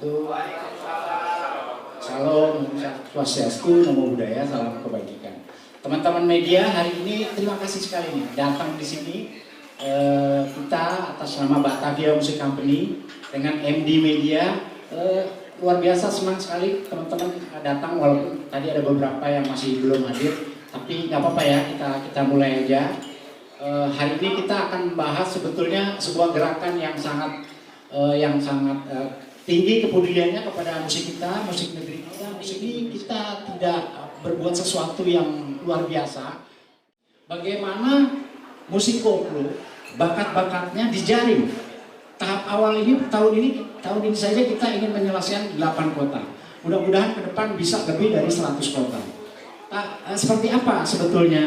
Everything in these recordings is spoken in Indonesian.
wabarakatuh. Salam Swastiastu, Namo Buddhaya, salam kebajikan. Teman-teman media, hari ini terima kasih sekali nih datang di sini. Kita atas nama Batavia Music Company dengan MD Media, luar biasa senang sekali teman-teman datang, walaupun tadi ada beberapa yang masih belum hadir, tapi nggak apa-apa ya, kita mulai aja. Hari ini kita akan membahas sebetulnya sebuah gerakan yang sangat tinggi kepeduliannya kepada musik kita, musik negeri kita. Musik ini kita tidak berbuat sesuatu yang luar biasa. Bagaimana musik koplo, bakat-bakatnya dijaring. Tahap awal ini, tahun ini saja kita ingin menyelesaikan 8 kota. Mudah-mudahan ke depan bisa lebih dari 100 kota. Seperti apa sebetulnya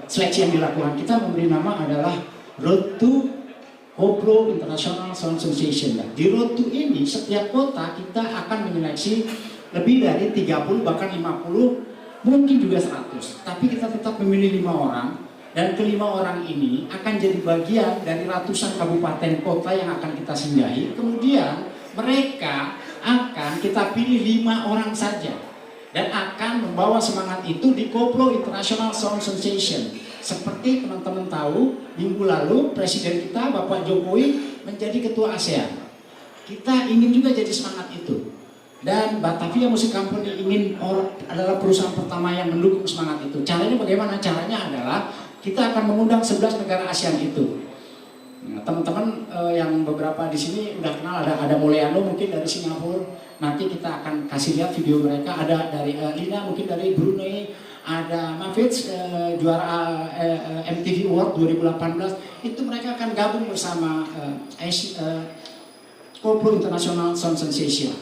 seleksi yang dilakukan? Kita memberi nama adalah Road to Koplo International Sound Association. Di Road to ini, setiap kota kita akan menyeleksi lebih dari 30, bahkan 50, mungkin juga 100. Tapi kita tetap memilih 5 orang, dan kelima orang ini akan jadi bagian dari ratusan kabupaten kota yang akan kita singgahi. Kemudian mereka akan kita pilih 5 orang saja, dan akan membawa semangat itu di Koplo International Sound Association. Seperti teman-teman tahu, minggu lalu Presiden kita Bapak Jokowi menjadi Ketua ASEAN. Kita ingin juga jadi semangat itu. Dan Batavia Music Company adalah perusahaan pertama yang mendukung semangat itu. Caranya bagaimana? Caranya adalah kita akan mengundang 11 negara ASEAN itu. Nah, teman-teman yang beberapa di sini udah kenal, ada Mulyano mungkin dari Singapura. Nanti kita akan kasih lihat video mereka. Ada dari Lina mungkin dari Brunei. Ada Mafitz, juara MTV Award 2018, itu mereka akan gabung bersama Koplo International Sound Association.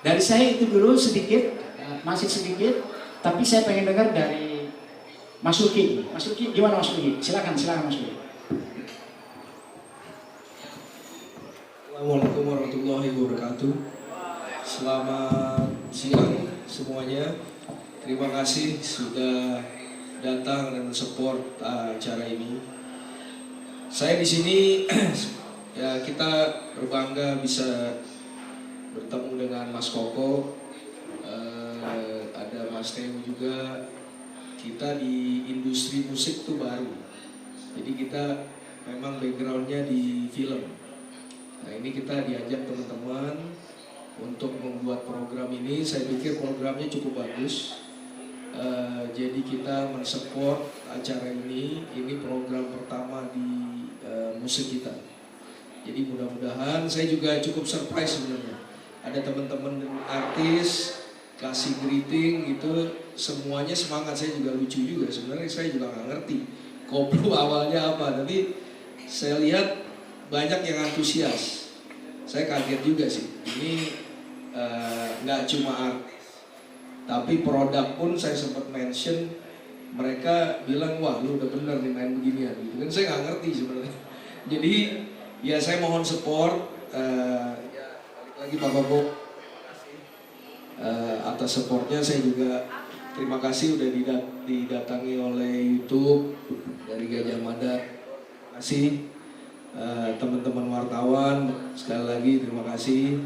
Dari saya itu dulu sedikit, masih sedikit, tapi saya pengen dengar dari Mas Luki. Mas Luki, gimana Mas Luki? Silakan Mas Luki. Assalamualaikum warahmatullahi wabarakatuh. Selamat siang semuanya. Terima kasih sudah datang dan support acara ini. Saya di sini ya, kita berbangga bisa bertemu dengan Mas Koko, ada Mas Teo juga. Kita di industri musik tuh baru, jadi kita memang backgroundnya di film. Nah, ini kita diajak teman-teman untuk membuat program ini. Saya pikir programnya cukup bagus. Jadi kita mensupport acara ini program pertama di musik kita. Jadi mudah-mudahan, saya juga cukup surprise sebenarnya. Ada teman-teman artis kasih greeting gitu, semuanya semangat. Saya juga lucu juga, sebenarnya saya juga nggak ngerti koplo awalnya apa, tapi saya lihat banyak yang antusias. Saya kaget juga sih. Ini nggak cuma artis, tapi produk pun saya sempat mention, mereka bilang wah lu udah bener nih main beginian gitu kan. Saya nggak ngerti sebenarnya. Jadi ya saya mohon support. Ya balik lagi Pak Koko, atas supportnya. Saya juga terima kasih udah didatangi oleh YouTube dari Gajah Mada. Terima kasih teman-teman wartawan, sekali lagi terima kasih.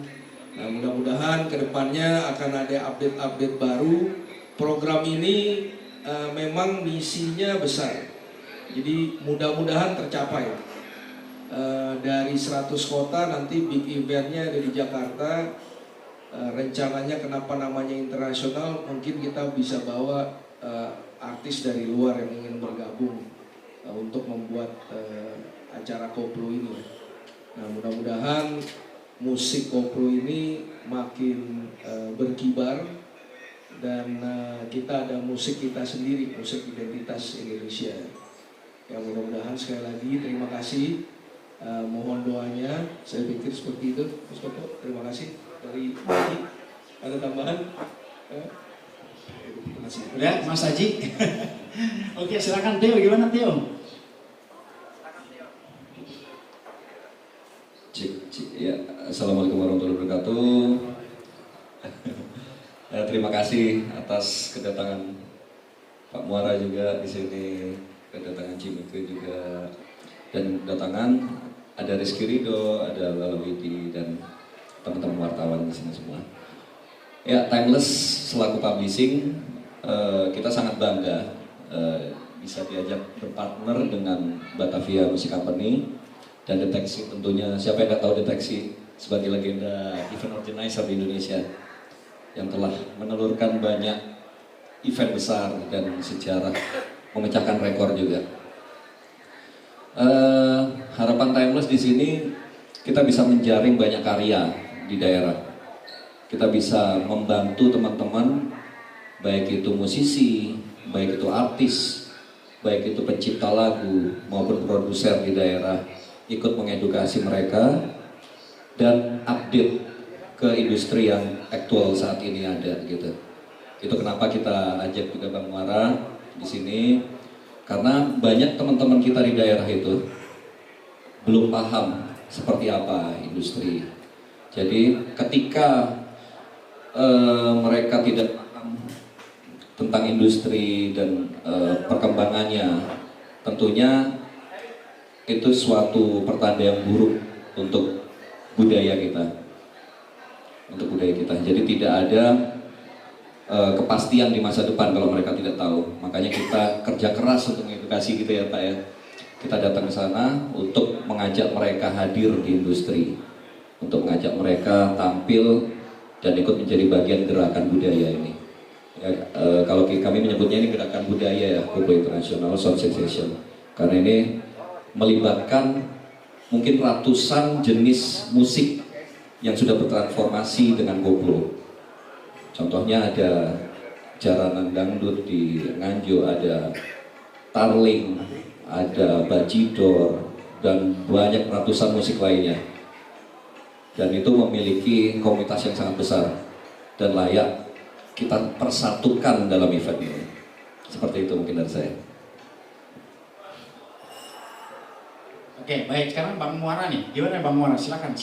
Nah, mudah-mudahan kedepannya akan ada update-update baru. Program ini memang misinya besar, jadi mudah-mudahan tercapai. Dari 100 kota nanti big eventnya ada di Jakarta. Rencananya kenapa namanya internasional, mungkin kita bisa bawa artis dari luar yang ingin bergabung untuk membuat acara koplo ini. Nah, mudah-mudahan musik koplo ini makin berkibar, dan kita ada musik kita sendiri, musik identitas Indonesia. Ya, mudah-mudahan sekali lagi terima kasih, mohon doanya. Saya pikir seperti itu, Mas Koko. Terima kasih. Dari Haji, ada tambahan? Terima kasih. Udah, Mas Haji. Oke, silakan Teo. Gimana Teo? Ya, assalamualaikum warahmatullahi wabarakatuh. Terima kasih atas kedatangan Pak Muara juga di sini, kedatangan Cimike juga, dan kedatangan ada Rizky Ridho, ada Lala Widi, dan teman-teman wartawan di sini semua. Ya, Timeless selaku publishing, kita sangat bangga bisa diajak berpartner dengan Batavia Music Company dan Deteksi tentunya. Siapa yang nggak tahu Deteksi sebagai legenda event organizer di Indonesia yang telah menelurkan banyak event besar dan sejarah, memecahkan rekor juga. Harapan Timeless di sini kita bisa menjaring banyak karya di daerah. Kita bisa membantu teman-teman, baik itu musisi, baik itu artis, baik itu pencipta lagu maupun produser di daerah, ikut mengedukasi mereka dan update ke industri yang aktual saat ini ada gitu. Itu kenapa kita ajak juga Bang Muara di sini, karena banyak teman-teman kita di daerah itu belum paham seperti apa industri. Jadi ketika mereka tidak paham tentang industri dan perkembangannya, tentunya itu suatu pertanda yang buruk untuk budaya kita. Jadi tidak ada kepastian di masa depan kalau mereka tidak tahu. Makanya kita kerja keras untuk mengedukasi gitu ya Pak ya. Kita datang ke sana untuk mengajak mereka hadir di industri, untuk mengajak mereka tampil dan ikut menjadi bagian gerakan budaya ini. Ya, kalau kami menyebutnya ini gerakan budaya ya, Koplo International Sound Sensation. Karena ini melibatkan mungkin ratusan jenis musik yang sudah bertransformasi dengan koplo. Contohnya ada jaranan dangdut di Nganjuk, ada tarling, ada bajidor, dan banyak ratusan musik lainnya. Dan itu memiliki komunitas yang sangat besar dan layak kita persatukan dalam event ini. Seperti itu mungkin dari saya. Oke, baik. Sekarang Bang Muara nih. Gimana Bang Muara? Silakan.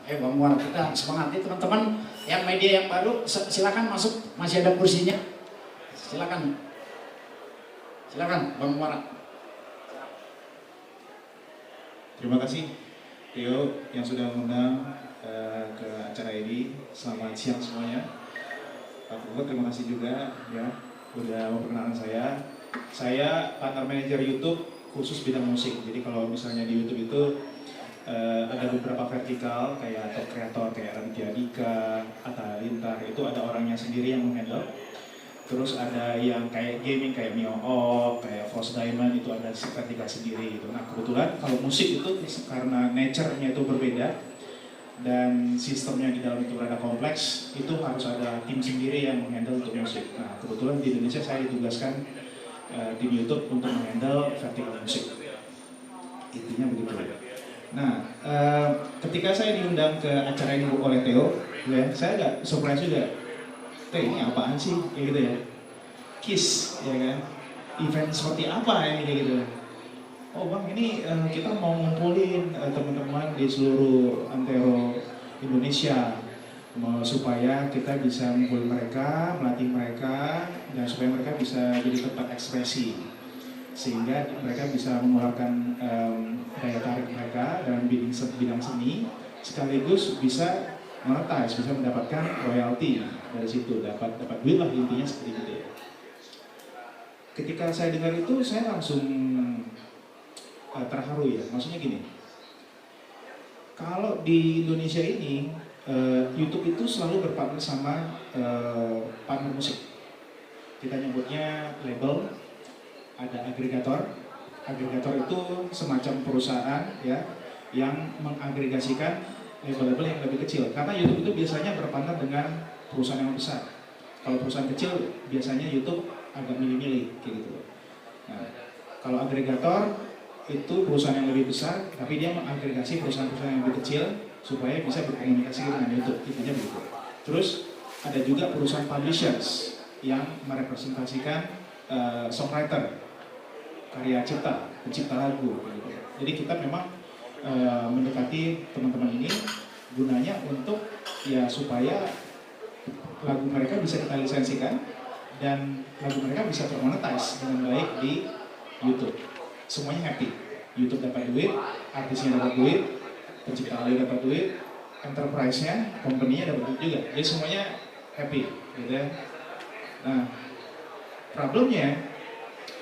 Bang Muara, kita semangat nih teman-teman yang media yang baru. Silakan masuk. Masih ada kursinya. Silakan Bang Muara. Terima kasih Rio yang sudah mengundang ke acara ini. Selamat siang semuanya. Pak Kuko, terima kasih juga ya udah memperkenalkan saya. Saya partner manager YouTube khusus bidang musik. Jadi kalau misalnya di YouTube itu ada beberapa vertikal kayak top creator kayak Raditya Dika, Atta Halilintar, itu ada orangnya sendiri yang menghandle. Terus ada yang kayak gaming kayak Mio Ok, kayak Force Diamond, itu ada vertikal sendiri gitu. Nah kebetulan kalau musik itu karena nature-nya itu berbeda dan sistemnya di dalam itu rada kompleks, itu harus ada tim sendiri yang menghandle untuk musik. Nah kebetulan di Indonesia saya ditugaskan tim YouTube untuk menghandle vertikal musik. Intinya begitu. Nah ketika saya diundang ke acara ini oleh Theo, ya, saya agak surprise juga. Teh ini apaan sih, kayak gitu ya? KISS, ya kan? Event seperti apa ini kayak gitu? Oh bang, ini kita mau ngumpulin teman-teman di seluruh antero Indonesia supaya kita bisa ngumpulin mereka, melatih mereka, dan supaya mereka bisa jadi tempat ekspresi, sehingga mereka bisa mengeluarkan daya tarik mereka dalam bidang seni, sekaligus bisa monetize, bisa mendapatkan royalti dari situ, dapat duit lah intinya seperti itu ya. Ketika saya dengar itu saya langsung terharu ya, maksudnya gini, kalau di Indonesia ini YouTube itu selalu berpartner sama partner musik. Kita nyebutnya label, ada agregator. Agregator itu semacam perusahaan ya yang mengagregasikan label-label yang lebih kecil. Karena YouTube itu biasanya berpartner dengan perusahaan yang besar. Kalau perusahaan kecil biasanya YouTube agak milih-milih kayak gitu. Nah, kalau agregator itu perusahaan yang lebih besar, tapi dia mengagregasi perusahaan-perusahaan yang lebih kecil supaya bisa berkomunikasi dengan YouTube, intinya begitu. Terus ada juga perusahaan publishers yang merepresentasikan songwriter, karya cipta, pencipta lagu. Gitu. Jadi kita memang mendekati teman-teman ini gunanya untuk ya supaya lagu mereka bisa kita lisensikan dan lagu mereka bisa termonetize dengan baik di YouTube. Semuanya happy. YouTube dapat duit, artisnya dapat duit, pencipta lagu dapat duit, enterprise-nya, company-nya dapat duit juga. Jadi semuanya happy, gitu ya. Nah, problemnya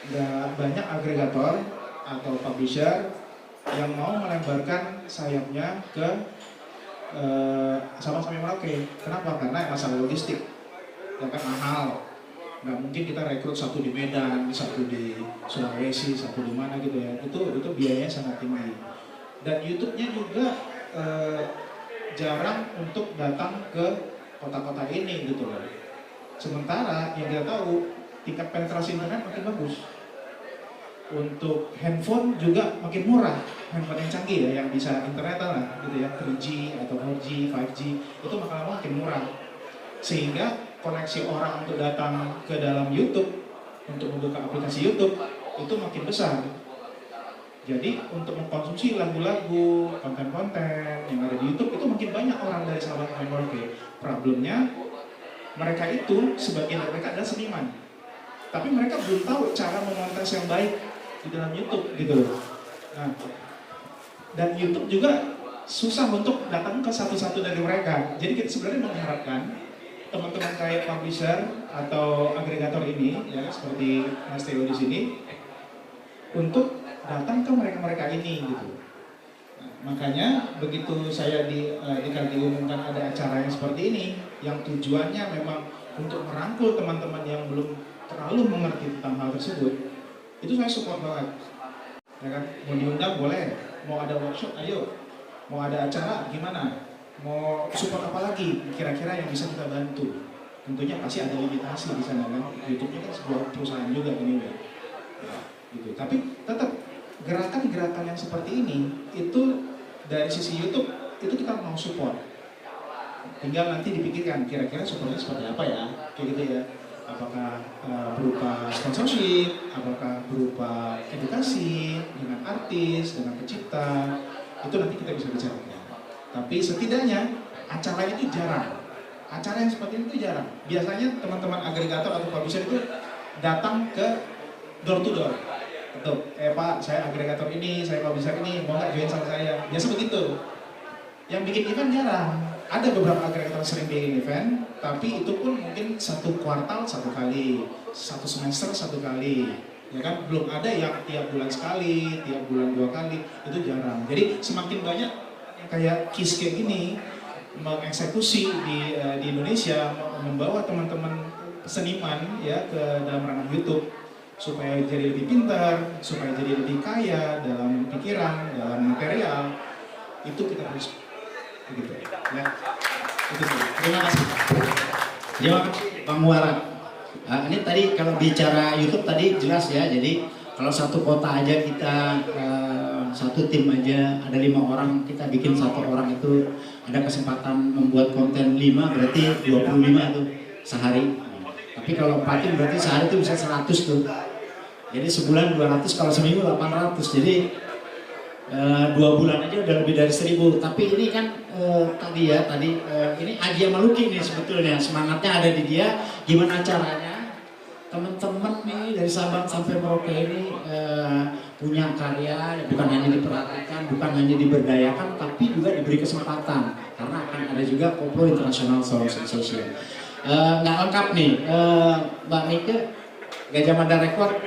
nggak banyak agregator atau publisher yang mau melebarkan sayapnya ke sama-sama Merauke. Kenapa? Karena masalah logistik, ya kan mahal. Nggak mungkin kita rekrut satu di Medan, satu di Sulawesi, satu di mana gitu ya. Itu biayanya sangat tinggi. Dan YouTube-nya juga jarang untuk datang ke kota-kota ini gitu loh. Sementara yang kita tahu tingkat penetrasi internet makin bagus. Untuk handphone juga makin murah, handphone yang canggih ya, yang bisa internet lah gitu ya, 3G atau 4G, 5G itu makin murah. Sehingga koneksi orang untuk datang ke dalam YouTube, untuk membuka aplikasi YouTube itu makin besar. Jadi untuk mengkonsumsi lagu-lagu, konten-konten yang ada di YouTube itu makin banyak orang dari sahabat Merauke. Problemnya mereka itu sebagian dari mereka adalah seniman, tapi mereka belum tahu cara memontas yang baik di dalam YouTube gitu loh. Nah, dan YouTube juga susah untuk datang ke satu-satu dari mereka. Jadi kita sebenarnya mengharapkan teman-teman kayak publisher atau agregator ini, ya seperti Mas Theo di sini, untuk datang ke mereka-mereka ini gitu. Nah, makanya begitu saya diumumkan ada acara yang seperti ini, yang tujuannya memang untuk merangkul teman-teman yang belum terlalu mengerti tentang hal tersebut, itu saya support banget. Ya kan? Mau diundang boleh, mau ada workshop ayo, mau ada acara gimana, mau support apa lagi kira-kira yang bisa kita bantu. Tentunya pasti ada limitasi di sana kan. YouTube-nya kan sebuah perusahaan juga ini ya. Gitu. Tapi tetap gerakan-gerakan yang seperti ini itu dari sisi YouTube itu kita mau support. Tinggal nanti dipikirkan kira-kira supportnya seperti apa ya, kayak gitu ya. Apakah berupa sponsorship, apakah berupa edukasi dengan artis, dengan pencipta, itu nanti kita bisa bicarakan. Tapi setidaknya acara itu jarang. Acara yang seperti itu jarang. Biasanya teman-teman agregator atau publisher itu datang ke door to door. Betul, Pak, saya agregator ini, saya publisher ini, mau nggak join sama saya? Biasa begitu. Yang bikin event jarang. Ada beberapa agregator sering bikin event, tapi itu pun mungkin satu kuartal satu kali, satu semester satu kali, ya kan? Belum ada yang tiap bulan sekali, tiap bulan 2 kali, itu jarang. Jadi semakin banyak kayak KIS kayak gini mengeksekusi di Indonesia, membawa teman-teman seniman ya ke dalam ranah YouTube supaya jadi lebih pintar, supaya jadi lebih kaya dalam pikiran, dalam material, itu kita harus begitu ya. Itu sih. Terima kasih. Terima kasih Bang Muara. Ini tadi kalau bicara YouTube tadi jelas ya. Jadi kalau satu kota aja kita satu tim aja ada 5 orang, kita bikin 1 orang itu ada kesempatan membuat konten 5 berarti 25 tuh sehari. Tapi kalau 4 tim berarti sehari itu bisa 100 tuh. Jadi sebulan 200, kalau seminggu 800. Jadi 2 bulan aja udah lebih dari 1000. Tapi ini kan tadi ini Agia Maluki nih sebetulnya semangatnya ada di dia. Gimana caranya teman-teman nih dari Sabang sampai Merauke ini punya karya, bukan hanya diperhatikan, bukan hanya diberdayakan, tapi juga diberi kesempatan. Karena akan ada juga Koplo International Sound Association. Nggak lengkap nih, Mbak Mika, Gajah Mada Record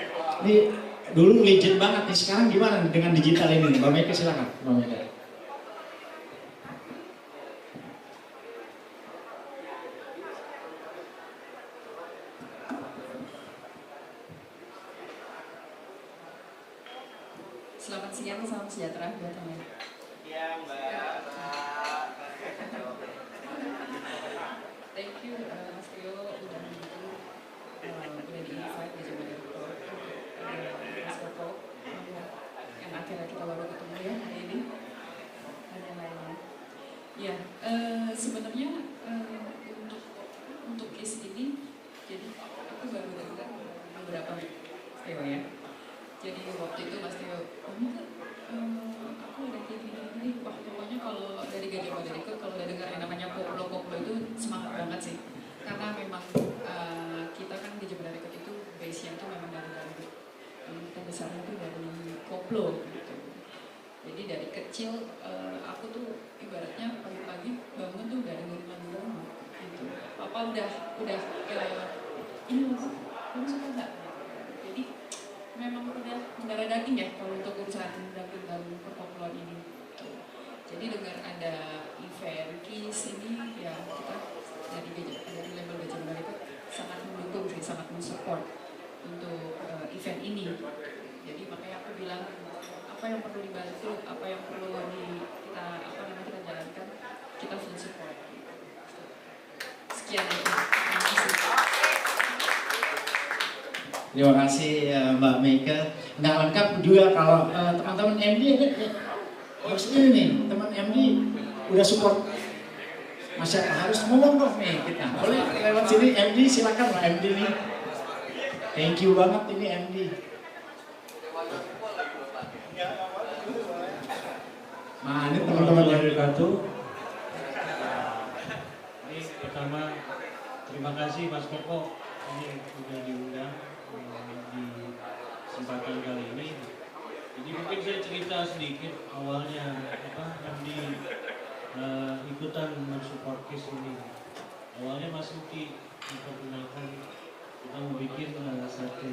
ini dulu legend banget nih, sekarang gimana dengan digital ini? Mbak Mika silakan, Mbak Mika. Selamat siang, salam sejahtera buat teman. Iya Mbak. Thank you Mas Tio udah di-invite di Jawa Barat Mas Koko yang akhirnya kita baru ketemu ya hari ini dan yang lainnya. Ya, sebenarnya untuk case ini, jadi aku baru dengar beberapa Tio ya. Jadi waktu itu Mas Tio, aku ada kayak gini, wah pokoknya kalau dari Gajah Mada Record, kalau udah dengar yang namanya koplo itu semangat banget sih. Karena memang kita kan Gajah Mada Record itu base-nya itu memang dari dangdut, terbesarnya itu dari koplo gitu. Jadi dari kecil aku tuh ibaratnya pagi-pagi udah ini apa kamu suka nggak? Jadi memang udah mendarah daging ya kalau untuk urusan dangdut dan perpopuleran ini. Jadi dengan ada event KIS ini ya kita dari label Gajah Mada itu sangat mendukung sih, sangat mensupport untuk event ini. Jadi makanya aku bilang apa yang perlu dibantu, apa yang perlu kita jalankan, kita full support. Sekian itu. Terima kasih. Terima kasih Mbak Meika. Nggak lengkap juga kalau teman-teman MD ada maksudnya nih teman MD udah support masyarakat harus ngomong dong nih kita. Boleh lewat sini MD silakan Mbak MD nih. Thank you banget ini MD. Nah ini teman-teman dari Katu. Ini pertama terima kasih Mas Koko ini sudah diundang di kesempatan kali ini. Jadi mungkin saya cerita sedikit awalnya yang ikutan mensupport KIS ini. Awalnya Mas Uki memperkenalkan kita mau bikin satu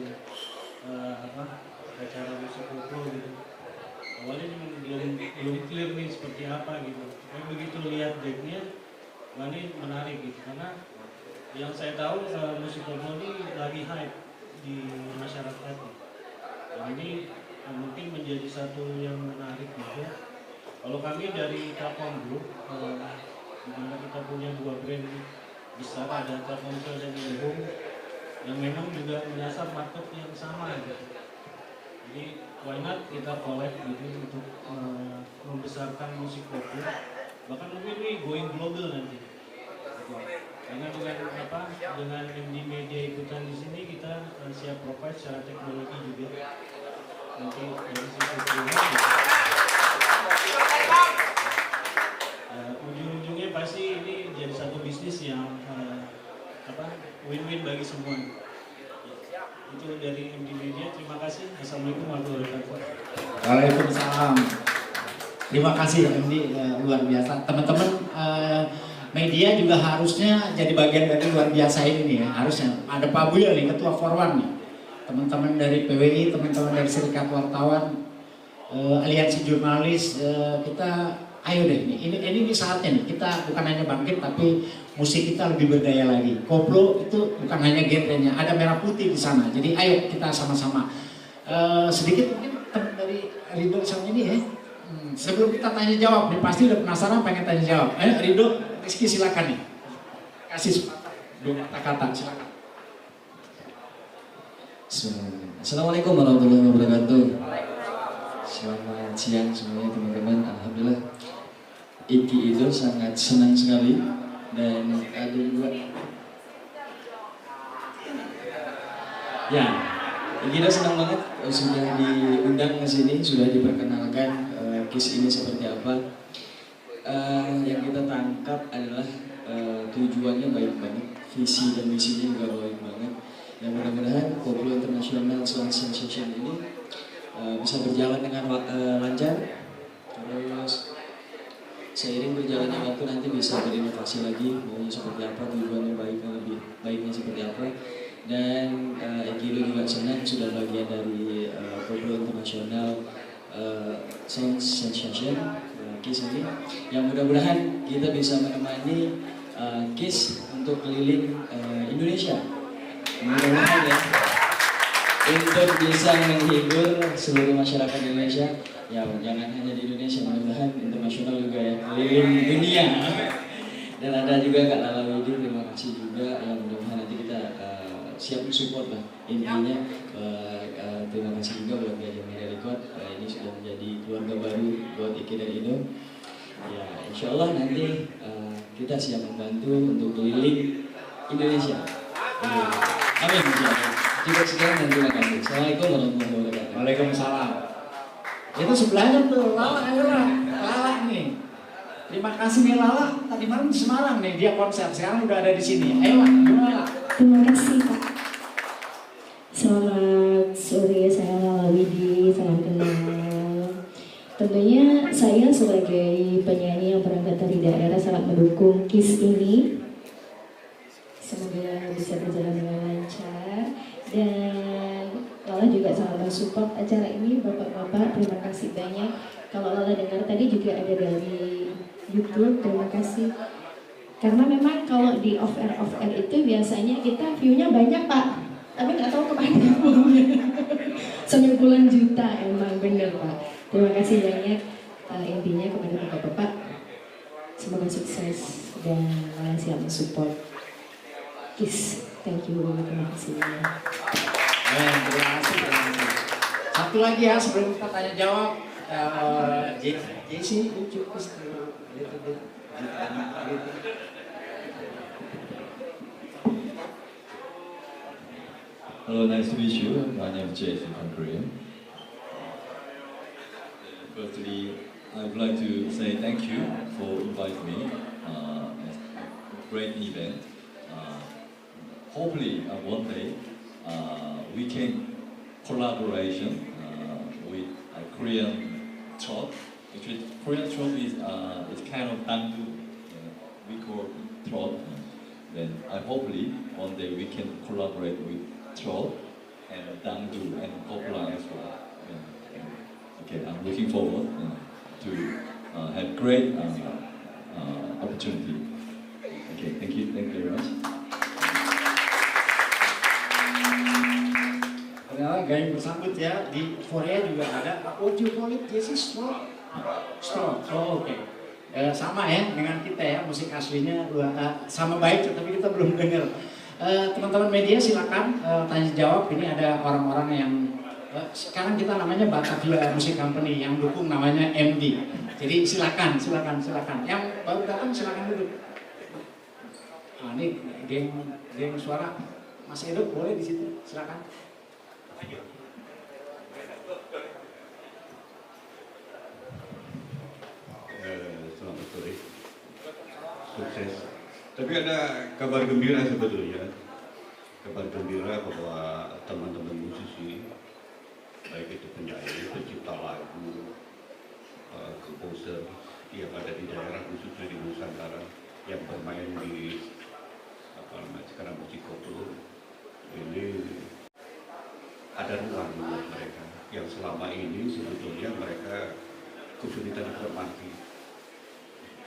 acara musik koplo gitu. Awalnya belum clear nih seperti apa gitu. Tapi begitu lihat decknya, ini menarik gitu karena yang saya tahu musik koplo ini lagi hype di masyarakat. Dan ini mungkin menjadi satu yang menarik juga. Kalau kami dari Telkom Group, di mana kita punya 2 brand besar, ada Telkomsel dan Indihome, yang memang juga menyasar market yang sama gitu. Jadi why not kita collab gitu untuk membesarkan musik koplo, bahkan mungkin ini going global nanti. Karena dengan MD Media ikutan di sini kita siap provide secara teknologi juga. Nanti dari sisi kedua, ujung-ujungnya pasti ini jadi satu bisnis yang win-win bagi semua. Itu dari MD Media. Terima kasih. Assalamualaikum warahmatullahi wabarakatuh. Waalaikumsalam. Terima kasih MD, luar biasa. Teman-teman media juga harusnya jadi bagian dari luar biasa ini nih ya. Harusnya ada Pak Buya nih, Ketua Forwan nih. Teman-teman dari PWI, teman-teman dari Serikat Wartawan, aliansi jurnalis, kita ayo deh ini saatnya nih. Kita bukan hanya bangkit tapi musik kita lebih berdaya lagi. Koplo itu bukan hanya genrenya, ada merah putih di sana. Jadi ayo kita sama-sama. Sedikit mungkin teman dari Ridho sama ini ya. Sebelum kita tanya jawab nih, pasti udah penasaran pengen tanya jawab. Ridho, Rizky silakan nih. Kasih 2 kata-kata silakan. Assalamualaikum warahmatullahi wabarakatuh. Selamat siang semuanya teman-teman. Alhamdulillah Iki itu sangat senang sekali dan ada juga ya kita senang banget sudah diundang ke sini, sudah diperkenalkan KIS ini seperti apa. Yang kita tangkap adalah tujuannya baik banget, visi dan misinya juga baik banget. Dan mudah-mudahan Koplo International Song Sensation ini bisa berjalan dengan lancar. Terus seiring berjalannya waktu nanti bisa berinovasi lagi, maunya seperti apa, tujuannya lebih baiknya seperti apa. Dan Ekido juga senang sudah bagian dari Koplo International Song Sensation KIS ini. Yang mudah-mudahan kita bisa menemani KIS untuk keliling Indonesia. Mudah-mudahan ya, untuk bisa menghibur seluruh masyarakat Indonesia. Ya jangan hanya di Indonesia, mudah-mudahan internasional juga ya, keliling dunia. Dan ada juga Kak Lala Widi, terima kasih juga. Yang mudah-mudahan nanti kita siap support lah. Intinya terima kasih juga buat Gajah Mada Record. Ini sudah menjadi keluarga baru buat Iki dan Indo. Ya insya Allah nanti kita siap membantu untuk keliling Indonesia. Amin. Juga sekian dan terima kasih. Assalamualaikum warahmatullahi wabarakatuh. Waalaikumsalam. Itu sebelahnya tuh Lala, ayolah Lala nih. Terima kasih nih Lala. Tadi malam di Semarang nih dia konser. Sekarang udah ada di sini. Ayolah, gimana? Terima kasih Pak. Selamat sore, saya Lala Widi, salam kenal. Tentunya saya sebagai penyanyi yang berangkat dari daerah sangat mendukung KIS ini. support acara ini, Bapak-bapak, terima kasih banyak. Kalau Lala dengar tadi juga ada dari YouTube, terima kasih. Karena memang kalau di off-air itu biasanya kita view-nya banyak Pak, tapi nggak tahu kemana uangnya. Sampai puluhan juta, emang bener Pak. Terima kasih banyak. Intinya kepada Bapak-bapak, semoga sukses dan Lala siap mensupport KIS. Thank you, terima kasih. Terima kasih. Satu lagi ya sebelum kita tanya jawab, Jesse lucu Hello, nice to meet you. My name is Jason from Korea. Firstly, I would like to say thank you for inviting me. It's a great event. Hopefully, one day we can collaboration with a Korean truck. Actually, Korean truck is it's kind of dangdu. We call truck. Then hopefully one day we can collaborate with truck and dangdu and Kopla as well. Okay, I'm looking forward to have great opportunity. Okay, thank you very much. Adalah gaya bersambut ya, di Korea juga ada. What you call it, Jesse? Straw? Straw, oh, oke. Sama ya dengan kita ya, musik aslinya sama baik, tapi kita belum dengar. Teman-teman media silakan tanya jawab. Ini ada orang-orang yang sekarang kita namanya Batavia Music Company yang dukung namanya MD. Jadi silakan. Yang baru datang silakan duduk. Nah, ini geng suara Mas Edo boleh di situ, silakan. Selamat sore, sukses. Tapi ada kabar gembira sebetulnya. Kabar gembira bahwa teman-teman musisi, baik itu penyanyi, pencipta lagu, komposer yang ada di daerah khususnya di Nusantara yang bermain di sekarang musik koplo ini ada ruang buat mereka yang selama ini sebetulnya mereka kesulitan informasi,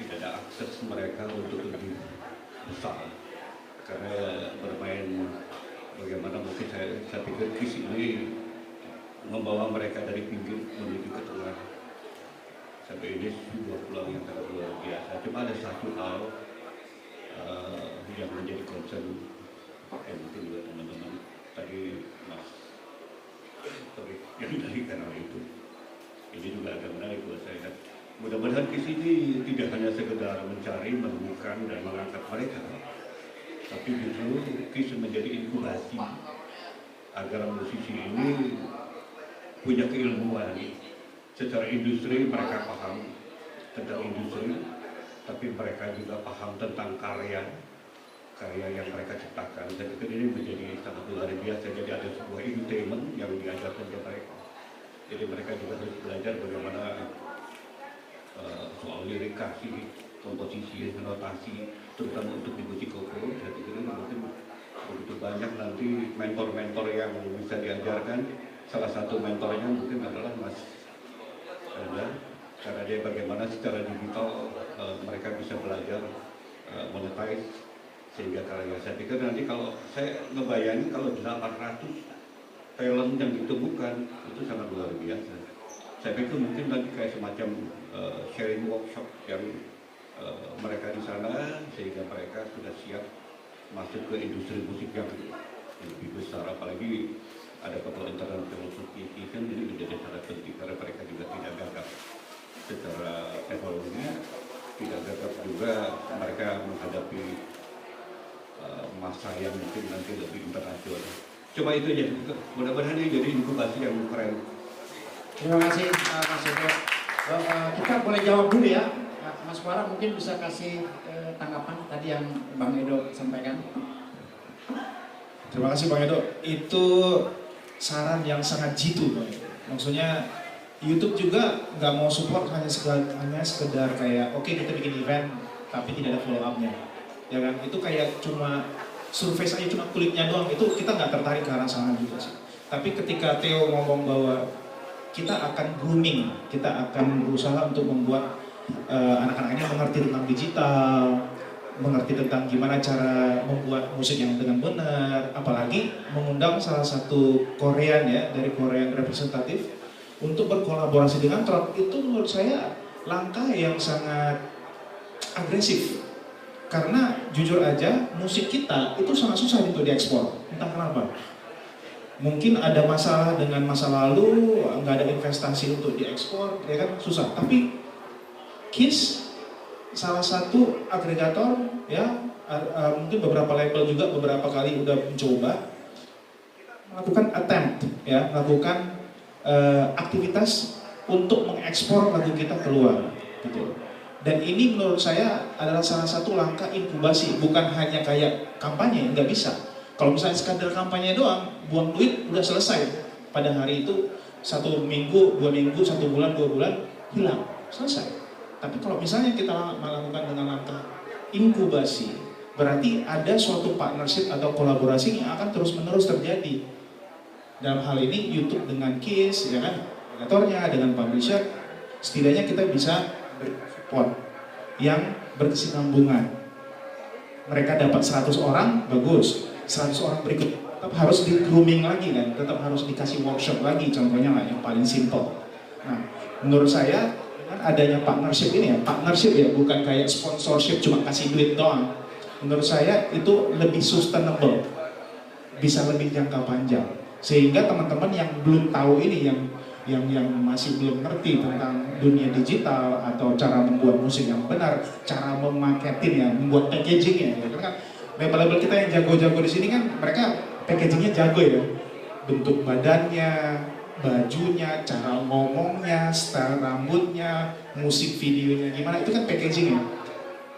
tidak ada akses mereka untuk lebih besar karena bermain bagaimana mungkin saya pikir KIS ini membawa mereka dari pinggir menuju ke tengah sampai ini sebuah peluang yang sangat luar biasa. Cuma ada satu hal yang menjadi concern mungkin juga teman-teman tadi Mas yang dari kanal itu ini juga agak menarik buat saya. Mudah-mudahan KIS ini tidak hanya sekedar mencari, menemukan dan mengangkat mereka, tapi justru KIS menjadi inkubasi agar musisi ini punya keilmuan. Secara industri mereka paham tentang industri, tapi mereka juga paham tentang karya yang mereka ciptakan. Saya pikir ini menjadi sangat luar biasa. Jadi ada sebuah entertainment yang diajarkan ke mereka. Jadi mereka juga harus belajar bagaimana soal lirikasi, komposisi, notasi, terutama untuk di musik koplo. Saya pikir ini mungkin begitu banyak nanti mentor-mentor yang bisa diajarkan. Salah satu mentornya mungkin adalah Mas Enda, karena dia bagaimana secara digital mereka bisa belajar monetize sehingga karya. Saya pikir nanti kalau saya ngebayangin kalau 800 talent yang ditemukan itu sangat luar biasa. Saya pikir mungkin nanti kayak semacam sharing workshop yang mereka di sana sehingga mereka sudah siap masuk ke industri musik yang lebih besar, apalagi ada Ketua International Association ini menjadi sangat penting karena mereka juga tidak gagap secara teknologi, tidak gagap juga mereka menghadapi masa yang mungkin nanti lebih internasional. Coba itu aja, mudah-mudahan ini jadi inkubasi yang keren. Terima kasih Mas Edo. Kita boleh jawab dulu ya, Mas Farah mungkin bisa kasih tanggapan tadi yang Bang Edo sampaikan. Terima kasih Bang Edo. Itu saran yang sangat jitu Bang Edo. Maksudnya YouTube juga nggak mau support hanya sekedar kayak oke, kita bikin event tapi tidak ada follow up-nya. Ya kan, itu kayak cuma surface aja, cuma kulitnya doang, itu kita nggak tertarik ke arah sana juga sih. Tapi ketika Theo ngomong bahwa kita akan grooming, kita akan berusaha untuk membuat anak-anak ini mengerti tentang digital, mengerti tentang gimana cara membuat musik yang dengan benar, apalagi mengundang salah satu Korean ya, dari Korean representatif untuk berkolaborasi dengan Trot, itu menurut saya langkah yang sangat agresif. Karena jujur aja musik kita itu sangat susah untuk diekspor, entah kenapa. Mungkin ada masalah dengan masa lalu, nggak ada investasi untuk diekspor, ya kan susah. Tapi KISS salah satu agregator ya, mungkin beberapa label juga beberapa kali udah mencoba melakukan attempt ya, melakukan aktivitas untuk mengekspor lagu kita keluar gitu. Dan ini menurut saya adalah salah satu langkah inkubasi, bukan hanya kayak kampanye, nggak bisa. Kalau misalnya sekadar kampanye doang, buang duit udah selesai. Pada hari itu 1 minggu, 2 minggu, 1 bulan, 2 bulan hilang, selesai. Tapi kalau misalnya kita melakukan dengan langkah inkubasi, berarti ada suatu partnership atau kolaborasi yang akan terus-menerus terjadi. Dalam hal ini YouTube dengan KISS, ya kan, operatornya dengan publisher, setidaknya kita bisa bersupport yang berkesinambungan. Mereka dapat 100 orang, bagus. 100 orang berikut tetap harus di grooming lagi kan, tetap harus dikasih workshop lagi, contohnya lah yang paling simple. Nah, menurut saya dengan adanya partnership ini ya, partnership ya, bukan kayak sponsorship cuma kasih duit doang. Menurut saya itu lebih sustainable, bisa lebih jangka panjang. Sehingga teman-teman yang belum tahu ini, yang masih belum ngerti tentang dunia digital atau cara membuat musik yang benar, cara memaketin ya, membuat packagingnya, ya kan label-label kita yang jago-jago di sini kan mereka packagingnya jago ya, bentuk badannya, bajunya, cara ngomongnya, style rambutnya, musik videonya gimana, itu kan packagingnya.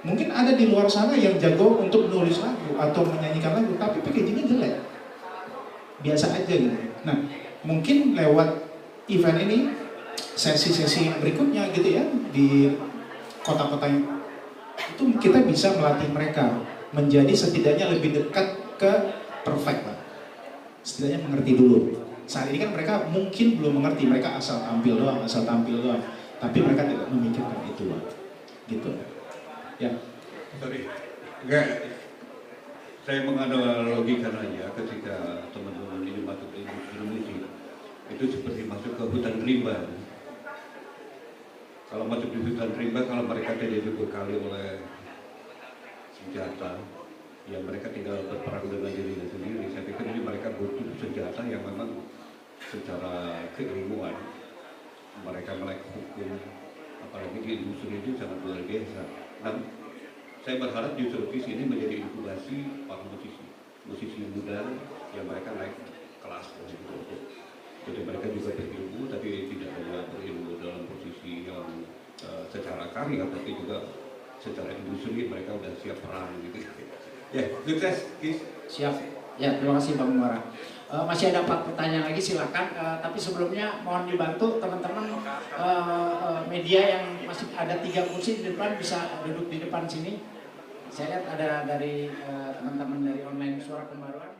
Mungkin ada di luar sana yang jago untuk menulis lagu atau menyanyikan lagu, tapi packagingnya jelek, biasa aja gitu. Nah, mungkin lewat event ini, sesi-sesi berikutnya gitu ya, di kota-kota yang itu kita bisa melatih mereka menjadi setidaknya lebih dekat ke perfect lah. Setidaknya mengerti dulu. Saat ini kan mereka mungkin belum mengerti, mereka asal tampil doang. Tapi mereka tidak memikirkan itu lah. Gitu. Ya. Sorry. Enggak. Saya menganalogikan aja ketika teman-teman ini masuk ke industri musik, itu seperti masuk ke hutan rimba. Kalau masuk di hutan rimba, kalau mereka tidak dibekali oleh senjata, ya mereka tinggal berperang dengan dirinya sendiri. Saya pikir ini mereka butuh senjata yang memang secara keilmuan mereka melek hukum, apalagi di industri itu sangat luar biasa. Nah, saya berharap justru KISS ini menjadi inkubasi para musisi muda yang mereka naik kelas gitu. Jadi mereka juga berilmu, tapi tidak hanya berilmu dalam posisi yang secara karya, tapi juga secara industri mereka udah siap perang gitu. Ya, sukses KISS. Siap. Ya, terima kasih Bang Muara. Masih ada 4 pertanyaan lagi, silakan. Tapi sebelumnya mohon dibantu teman-teman media yang masih ada 3 kursi di depan bisa duduk di depan sini. Saya lihat ada dari teman-teman dari online Suara Pembaruan.